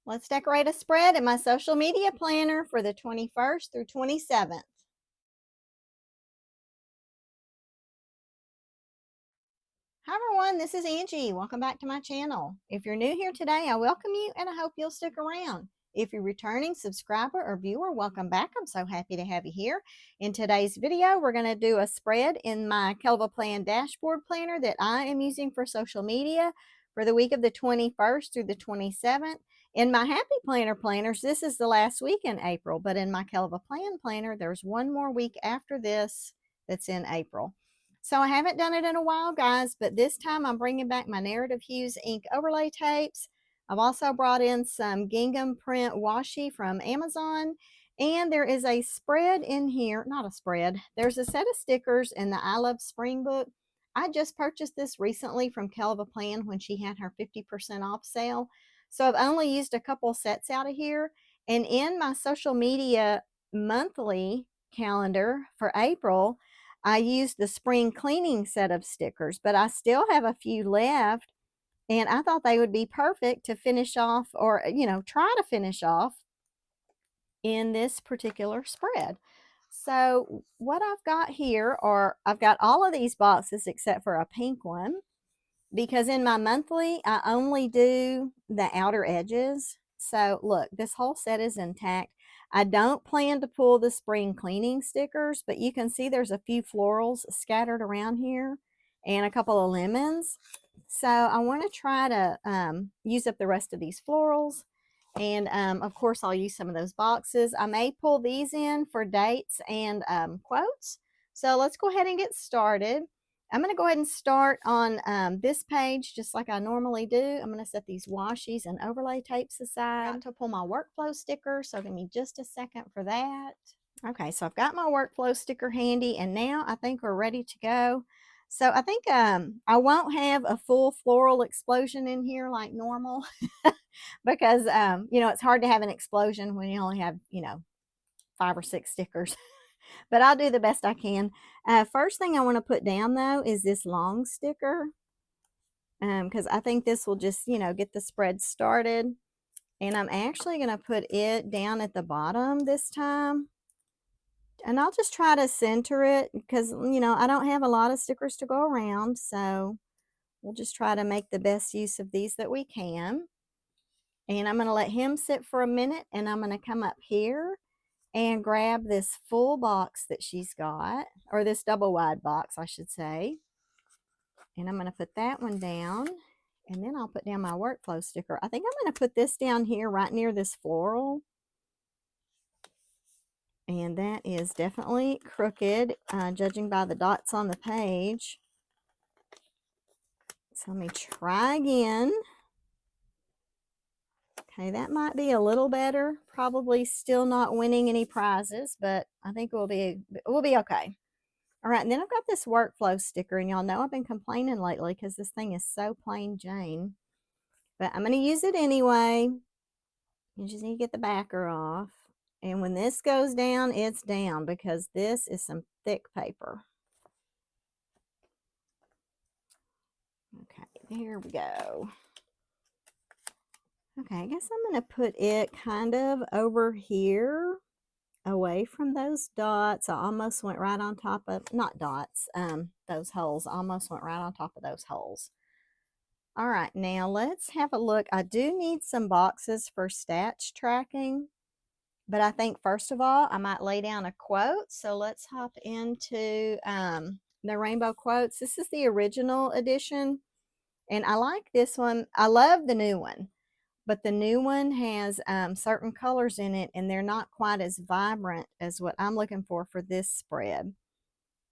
Let's decorate a spread in my social media planner for the 21st through 27th. Hi everyone, this is Angie. Welcome back to my channel. If you're new here today, I welcome you and I hope you'll stick around. If you're a returning subscriber or viewer, welcome back. I'm so happy to have you here. In today's video, we're going to do a spread in my Kellofaplan dashboard planner that I am using for social media for the week of the 21st through the 27th. In my Happy Planner planners, this is the last week in April, but in my Kellofaplan planner, there's one more week after this that's in April. So I haven't done it in a while, guys, but this time I'm bringing back my Narrative Hues ink overlay tapes. I've also brought in some gingham print washi from Amazon, and there is a spread in here, not a spread, there's a set of stickers in the I Love Spring book. I just purchased this recently from Kellofaplan when she had her 50% off sale. So I've only used a couple sets out of here, and in my social media monthly calendar for April, I used the spring cleaning set of stickers, but I still have a few left, and I thought they would be perfect to finish off or, try to finish off in this particular spread. So what I've got here are, I've got all of these boxes except for a pink one, because in my monthly, I only do the outer edges. So look, this whole set is intact. I don't plan to pull the spring cleaning stickers, but you can see there's a few florals scattered around here and a couple of lemons. So I want to try to use up the rest of these florals. And of course, I'll use some of those boxes. I may pull these in for dates and quotes. So let's go ahead and get started. I'm going to go ahead and start on this page just like I normally do. I'm going to set these washies and overlay tapes aside. Got to pull my workflow sticker, so give me just a second for that. Okay, so I've got my workflow sticker handy, and now I think we're ready to go. So I think I won't have a full floral explosion in here like normal because, it's hard to have an explosion when you only have, 5 or 6 stickers. But I'll do the best I can. First thing I want to put down though is this long sticker, because I think this will just, get the spread started. And I'm actually going to put it down at the bottom this time. And I'll just try to center it because, I don't have a lot of stickers to go around. So we'll just try to make the best use of these that we can. And I'm going to let him sit for a minute, and I'm going to come up here and grab this full box that she's got, or this double wide box, I should say. And I'm going to put that one down, and then I'll put down my workflow sticker. I think I'm going to put this down here right near this floral. And that is definitely crooked, judging by the dots on the page. So let me try again. Okay, that might be a little better. Probably still not winning any prizes, but I think we'll be okay. All right, and then I've got this workflow sticker, and y'all know I've been complaining lately because this thing is so plain Jane. But I'm going to use it anyway. You just need to get the backer off. And when this goes down, it's down because this is some thick paper. Okay, there we go. Okay, I guess I'm going to put it kind of over here, away from those dots. I almost went right on top of, not dots, those holes. I almost went right on top of those holes. All right, now let's have a look. I do need some boxes for stats tracking, but I think first of all, I might lay down a quote. So let's hop into the rainbow quotes. This is the original edition, and I like this one. I love the new one, but the new one has certain colors in it, and they're not quite as vibrant as what I'm looking for this spread.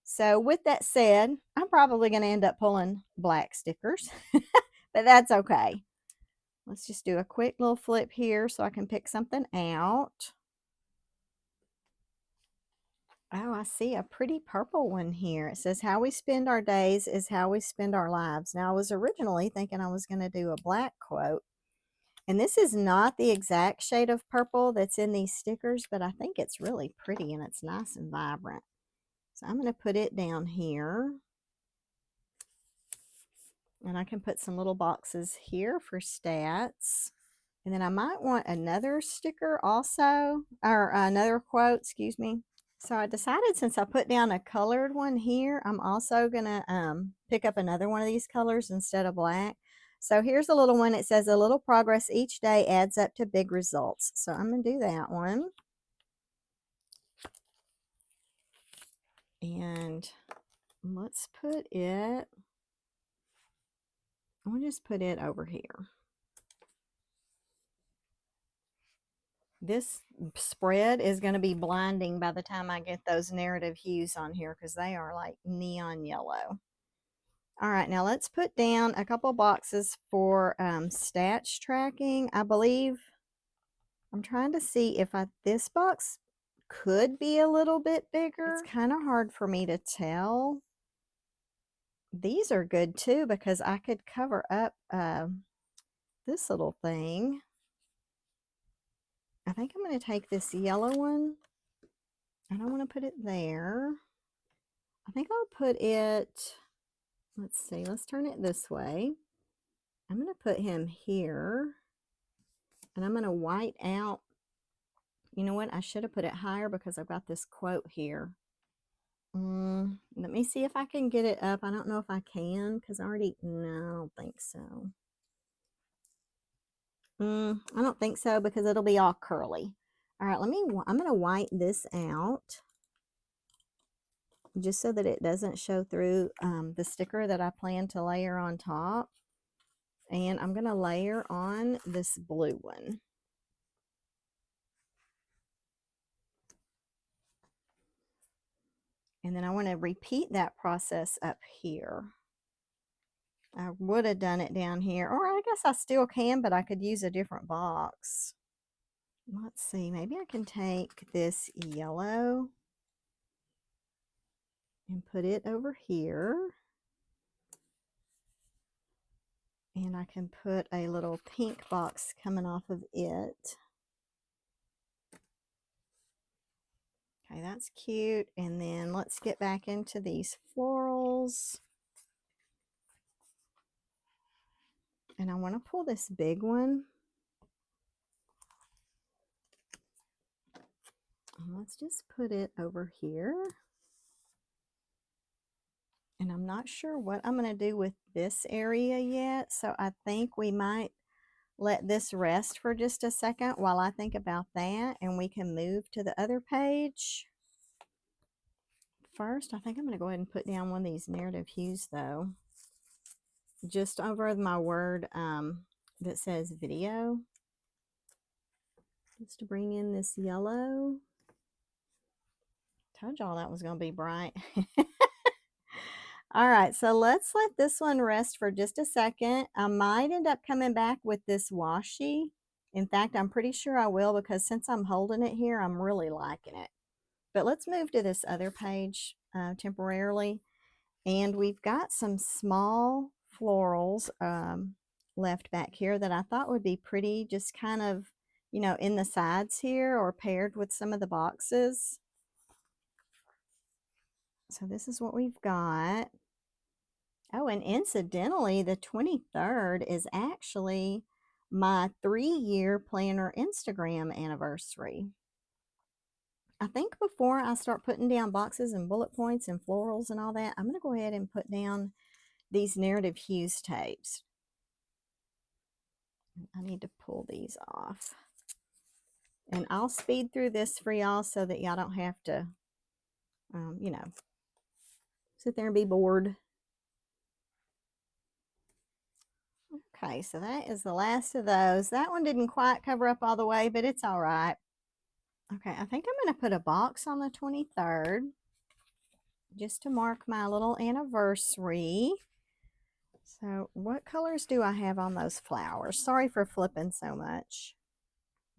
So with that said, I'm probably going to end up pulling black stickers, but that's okay. Let's just do a quick little flip here so I can pick something out. Oh, I see a pretty purple one here. It says, how we spend our days is how we spend our lives. Now, I was originally thinking I was going to do a black quote. And this is not the exact shade of purple that's in these stickers, but I think it's really pretty and it's nice and vibrant. So I'm going to put it down here. And I can put some little boxes here for stats. And then I might want another sticker also, or another quote, excuse me. So I decided, since I put down a colored one here, I'm also going to pick up another one of these colors instead of black. So here's a little one. It says, a little progress each day adds up to big results. So I'm going to do that one. And let's put it, I'll just put it over here. This spread is going to be blinding by the time I get those narrative hues on here, because they are like neon yellow. All right, now let's put down a couple boxes for stats tracking. I believe, I'm trying to see if this box could be a little bit bigger. It's kind of hard for me to tell. These are good too, because I could cover up this little thing. I think I'm going to take this yellow one. I don't want to put it there. I think I'll put it, let's see, let's turn it this way. I'm going to put him here, and I'm going to white out. You know what? I should have put it higher because I've got this quote here. Let me see if I can get it up. I don't know if I can, because no, I don't think so. I don't think so, because it'll be all curly. All right, I'm going to white this out, just so that it doesn't show through the sticker that I plan to layer on top. And I'm going to layer on this blue one. And then I want to repeat that process up here. I would have done it down here, or I guess I still can, but I could use a different box. Let's see, maybe I can take this yellow and put it over here. And I can put a little pink box coming off of it. Okay, that's cute. And then let's get back into these florals. And I want to pull this big one. And let's just put it over here. And I'm not sure what I'm going to do with this area yet, so I think we might let this rest for just a second while I think about that, and we can move to the other page. First, I think I'm going to go ahead and put down one of these narrative hues, though, just over my word that says video, just to bring in this yellow. Told y'all that was going to be bright. All right, so let's let this one rest for just a second. I might end up coming back with this washi. In fact, I'm pretty sure I will, because since I'm holding it here, I'm really liking it. But let's move to this other page temporarily. And we've got some small florals left back here that I thought would be pretty, just kind of, you know, in the sides here or paired with some of the boxes. So this is what we've got. Oh, and incidentally, the 23rd is actually my 3-year planner Instagram anniversary. I think before I start putting down boxes and bullet points and florals and all that, I'm going to go ahead and put down these narrative hues tapes. I need to pull these off. And I'll speed through this for y'all so that y'all don't have to, you know, sit there and be bored. Okay, so that is the last of those. That one didn't quite cover up all the way, but it's all right. Okay, I think I'm going to put a box on the 23rd just to mark my little anniversary. So what colors do I have on those flowers? Sorry for flipping so much.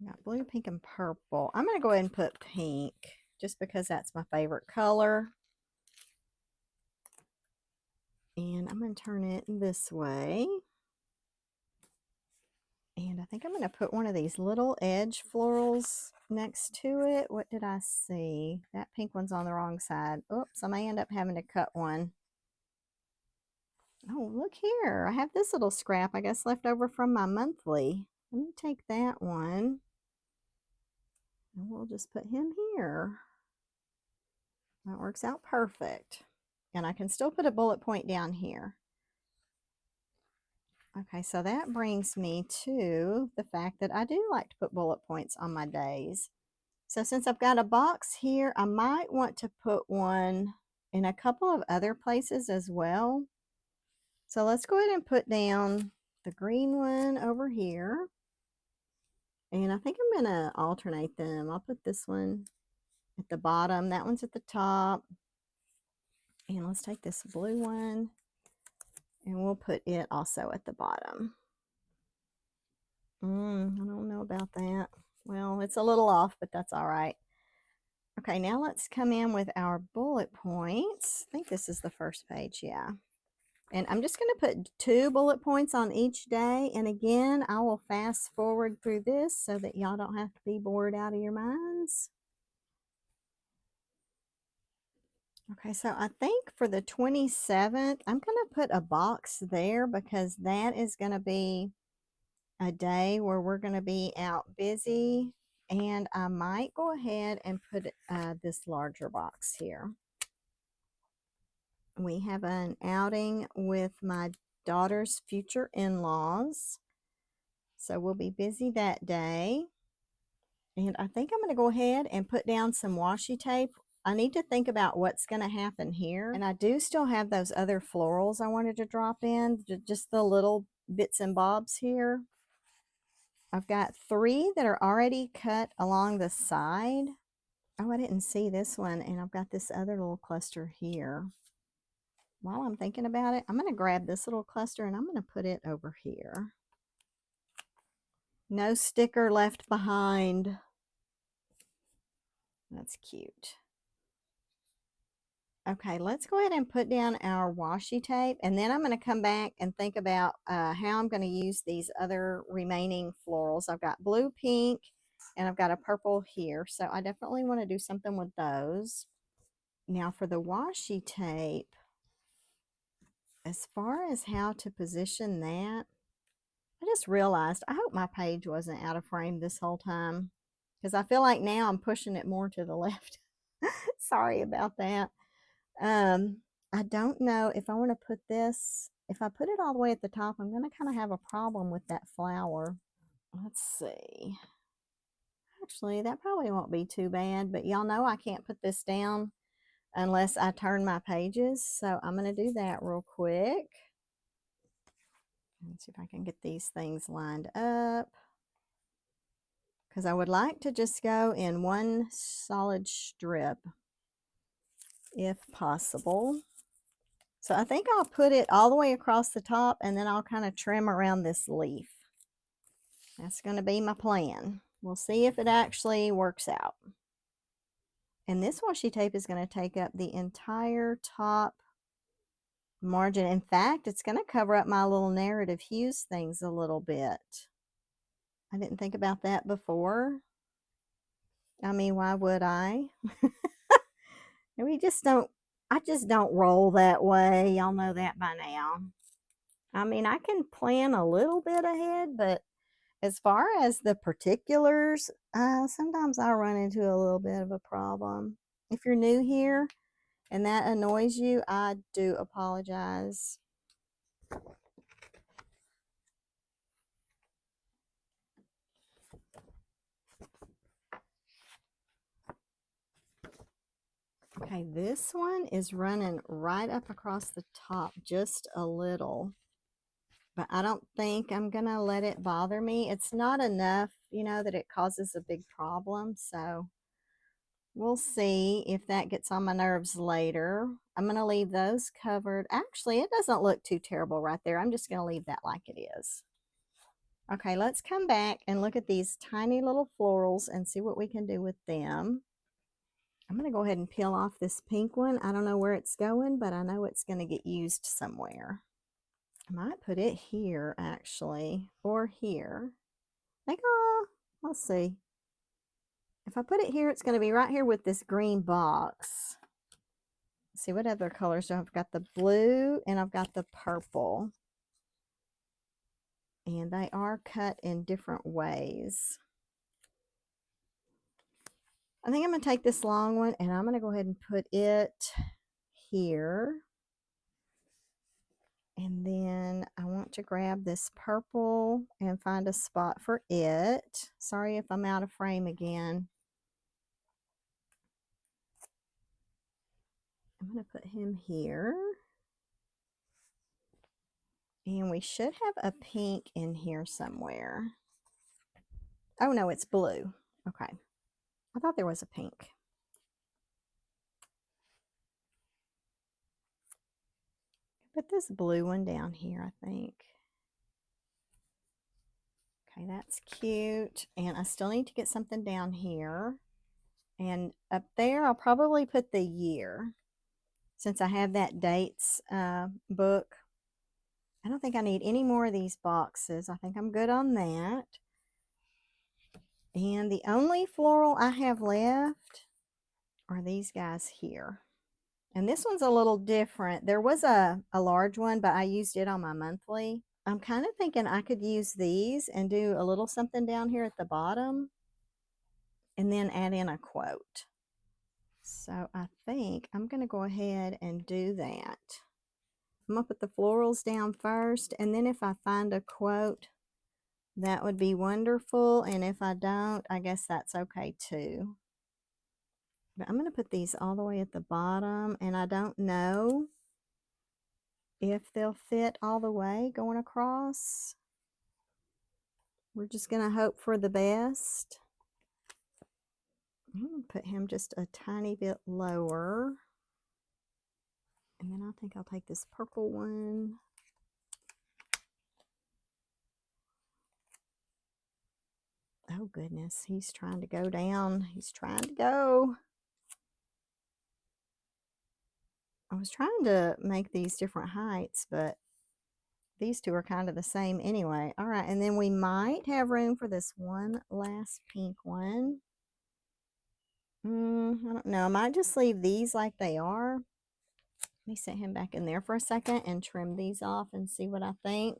Got blue, pink, and purple. I'm going to go ahead and put pink just because that's my favorite color. And I'm going to turn it this way. And I think I'm going to put one of these little edge florals next to it. What did I see? That pink one's on the wrong side. Oops, I may end up having to cut one. Oh, look here. I have this little scrap, I guess, left over from my monthly. Let me take that one and we'll just put him here. That works out perfect. And I can still put a bullet point down here. Okay, so that brings me to the fact that I do like to put bullet points on my days. So since I've got a box here, I might want to put one in a couple of other places as well. So let's go ahead and put down the green one over here. And I think I'm going to alternate them. I'll put this one at the bottom. That one's at the top. And let's take this blue one and we'll put it also at the bottom. I don't know about that. Well, it's a little off, but that's all right. Okay, now let's come in with our bullet points. I think this is the first page, yeah. And I'm just going to put 2 bullet points on each day. And again, I will fast forward through this so that y'all don't have to be bored out of your minds. Okay, so I think for the 27th, I'm going to put a box there because that is going to be a day where we're going to be out busy. And I might go ahead and put this larger box here. We have an outing with my daughter's future in-laws. So we'll be busy that day. And I think I'm going to go ahead and put down some washi tape. I need to think about what's going to happen here. And I do still have those other florals I wanted to drop in, just the little bits and bobs here. I've got 3 that are already cut along the side. Oh, I didn't see this one. And I've got this other little cluster here. While I'm thinking about it, I'm going to grab this little cluster and I'm going to put it over here. No sticker left behind. That's cute. Okay, let's go ahead and put down our washi tape, and then I'm going to come back and think about how I'm going to use these other remaining florals. I've got blue, pink, and I've got a purple here, so I definitely want to do something with those. Now for the washi tape, as far as how to position that, I just realized, I hope my page wasn't out of frame this whole time, because I feel like now I'm pushing it more to the left. Sorry about that. I don't know if I want to put this, if I put it all the way at the top, I'm going to kind of have a problem with that flower. Let's see. Actually, that probably won't be too bad, but y'all know I can't put this down unless I turn my pages. So I'm going to do that real quick. Let's see if I can get these things lined up, because I would like to just go in one solid strip if possible. So I think I'll put it all the way across the top, and then I'll kind of trim around this leaf. That's going to be my plan. We'll see if it actually works out. And this washi tape is going to take up the entire top margin. In fact, it's going to cover up my little narrative hues things a little bit. I didn't think about that before. I mean, why would I? We just don't, I just don't roll that way. Y'all know that by now. I mean, I can plan a little bit ahead, but as far as the particulars, sometimes I run into a little bit of a problem. If you're new here and that annoys you, I do apologize. Okay, this one is running right up across the top just a little, but I don't think I'm gonna let it bother me. It's not enough, you know, that it causes a big problem, so we'll see if that gets on my nerves later. I'm gonna leave those covered. Actually, it doesn't look too terrible right there. I'm just gonna leave that like it is. Okay, let's come back and look at these tiny little florals and see what we can do with them. I'm going to go ahead and peel off this pink one. I don't know where it's going, but I know it's going to get used somewhere. I might put it here, actually, or here. I think, let's see. If I put it here, it's going to be right here with this green box. Let's see what other colors do I have. I've got the blue and I've got the purple. and they are cut in different ways. I think I'm going to take this long one and I'm going to go ahead and put it here. And then I want to grab this purple and find a spot for it. Sorry if I'm out of frame again. I'm going to put him here. And we should have a pink in here somewhere. Oh no, it's blue. Okay. I thought there was a pink. Put this blue one down here, I think. Okay, that's cute. And I still need to get something down here. And up there, I'll probably put the year. Since I have that dates book. I don't think I need any more of these boxes. I think I'm good on that. And the only floral I have left are these guys here. And this one's a little different. There was a large one, but I used it on my monthly. I'm kind of thinking I could use these and do a little something down here at the bottom and then add in a quote. So I think I'm going to go ahead and do that. I'm going to put the florals down first, and then if I find a quote, that would be wonderful. And if I don't, I guess that's okay too. But I'm going to put these all the way at the bottom, and I don't know if they'll fit all the way going across. We're just going to hope for the best. I'm going to put him just a tiny bit lower. And then I think I'll take this purple one. Oh goodness, he's trying to go down. He's trying to go. I was trying to make these different heights, but these two are kind of the same anyway. All right, and then we might have room for this one last pink one. I don't know. I might just leave these like they are. Let me set him back in there for a second and trim these off and see what I think.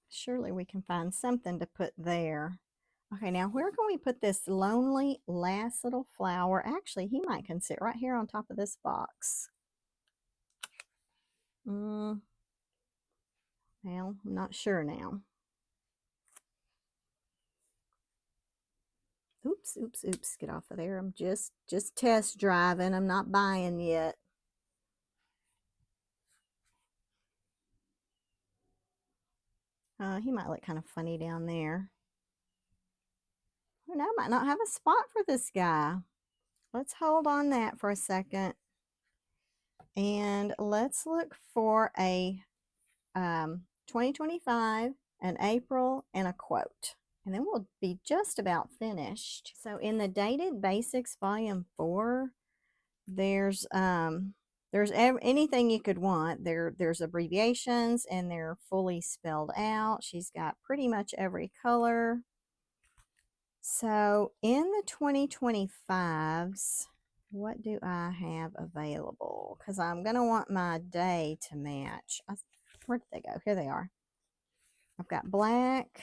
Surely we can find something to put there. Okay, now where can we put this lonely last little flower? Actually, he might can sit right here on top of this box. Well, I'm not sure now. Oops, oops, oops. Get off of there. I'm just test driving. I'm not buying yet. He might look kind of funny down there. Oh, no, I might not have a spot for this guy. Let's hold on that for a second. And let's look for a 2025, an April, and a quote. And then we'll be just about finished. So in the Dated Basics Volume 4, there's anything you could want. There's abbreviations, and they're fully spelled out. She's got pretty much every color. So in the 2025s, what do I have available? Because I'm going to want my day to match. Where did they go? Here they are. I've got black.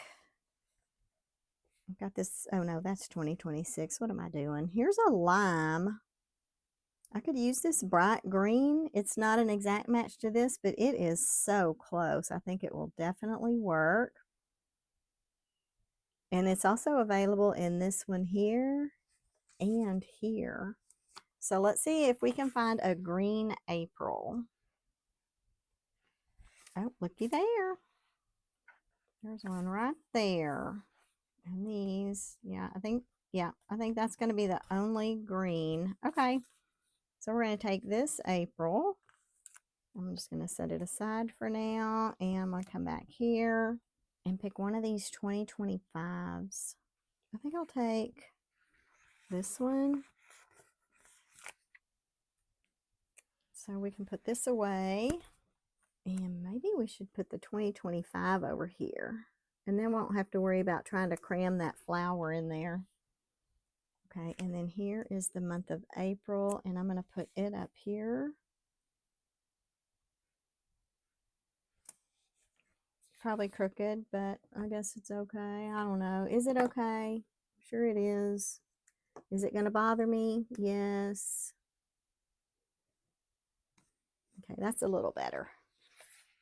I've got this. Oh no, that's 2026. What am I doing? Here's a lime. I could use this bright green. It's not an exact match to this, but it is so close. I think it will definitely work. And it's also available in this one here and here. So let's see if we can find a green April. Oh, looky there. There's one right there. And these, I think that's going to be the only green. Okay. So we're going to take this April. I'm just going to set it aside for now. And I'm going to come back here and pick one of these 2025s. I think I'll take this one. So we can put this away. And maybe we should put the 2025 over here. And then we won't have to worry about trying to cram that flower in there. Okay, and then here is the month of April, and I'm going to put it up here. Probably crooked, but I guess it's okay. I don't know. Is it okay? Sure it is. Is it going to bother me? Yes. Okay, that's a little better.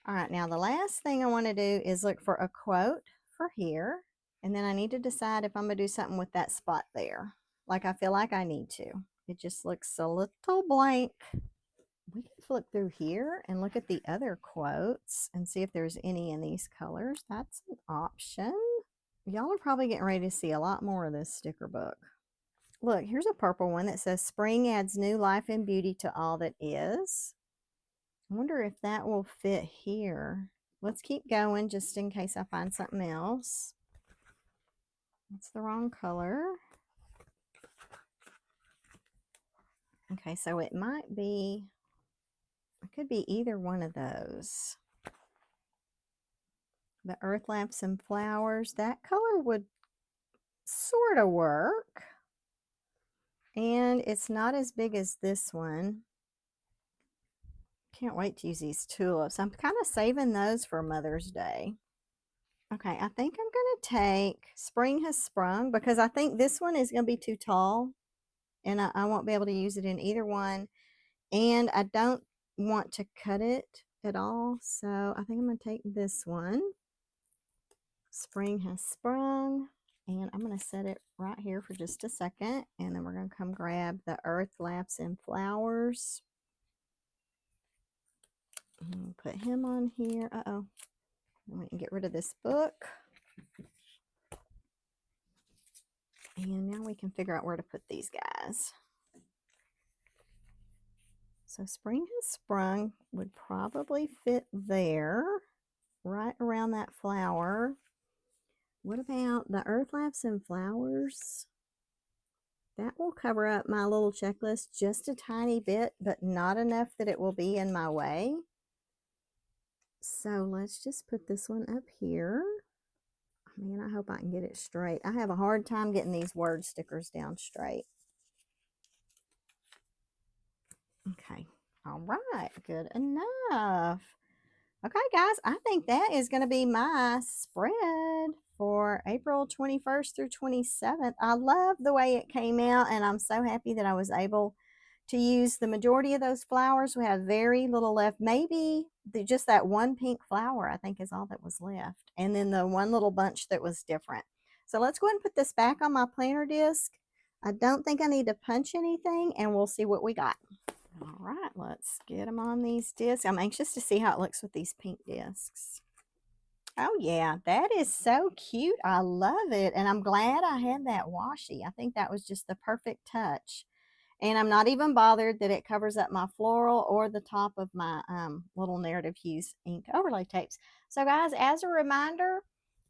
All right, now the last thing I want to do is look for a quote for here. And then I need to decide if I'm going to do something with that spot there. Like I feel like I need to. It just looks a little blank. We can flip through here and look at the other quotes and see if there's any in these colors. That's an option. Y'all are probably getting ready to see a lot more of this sticker book. Look, here's a purple one that says, "Spring adds new life and beauty to all that is." I wonder if that will fit here. Let's keep going just in case I find something else. That's the wrong color. Okay, so it might be, it could be either one of those. The earth lamps and flowers, that color would sort of work. And it's not as big as this one. Can't wait to use these tulips. I'm kind of saving those for Mother's Day. Okay, I think I'm going to take Spring Has Sprung because I think this one is going to be too tall and I won't be able to use it in either one. And I don't want to cut it at all. So I think I'm going to take this one. Spring Has Sprung. And I'm going to set it right here for just a second. And then we're going to come grab the earth lamps and flowers. And put him on here. Uh-oh. We can get rid of this book. And now we can figure out where to put these guys. So Spring Has Sprung would probably fit there, right around that flower. What about the earth lamps and flowers? That will cover up my little checklist just a tiny bit, but not enough that it will be in my way. So let's just put this one up here. Man, I hope I can get it straight. I have a hard time getting these word stickers down straight. Okay, all right, good enough. Okay, guys, I think that is going to be my spread for April 21st through 27th. I love the way it came out, and I'm so happy that I was able to use the majority of those flowers. We have very little left. Maybe just that one pink flower, I think, is all that was left. And then the one little bunch that was different. So let's go ahead and put this back on my planner disc. I don't think I need to punch anything, and we'll see what we got. All right, let's get them on these discs. I'm anxious to see how it looks with these pink discs. Oh yeah, that is so cute. I love it. And I'm glad I had that washi. I think that was just the perfect touch. And I'm not even bothered that it covers up my floral or the top of my little Narrative Hues ink overlay tapes. So guys, as a reminder,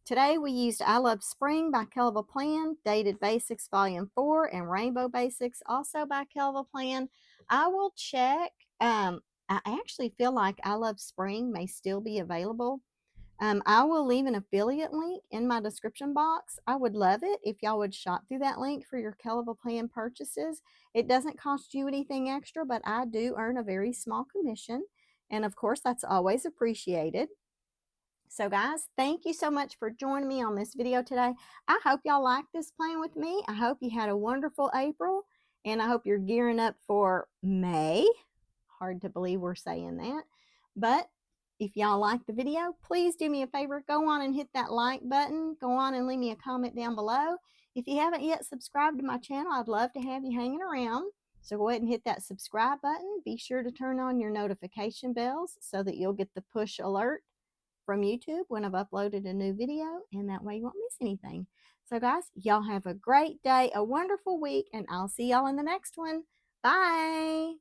today we used I Love Spring by Kellofaplan, Dated Basics Volume 4, and Rainbow Basics, also by Kellofaplan. I will check. I actually feel like I Love Spring may still be available. I will leave an affiliate link in my description box. I would love it if y'all would shop through that link for your Kellofaplan purchases. It doesn't cost you anything extra, but I do earn a very small commission. And of course, that's always appreciated. So guys, thank you so much for joining me on this video today. I hope y'all like this plan with me. I hope you had a wonderful April, and I hope you're gearing up for May. Hard to believe we're saying that. But if y'all like the video, please do me a favor. Go on and hit that like button. Go on and leave me a comment down below. If you haven't yet subscribed to my channel, I'd love to have you hanging around. So go ahead and hit that subscribe button. Be sure to turn on your notification bells so that you'll get the push alert from YouTube when I've uploaded a new video, and that way you won't miss anything. So guys, y'all have a great day, a wonderful week, and I'll see y'all in the next one. Bye.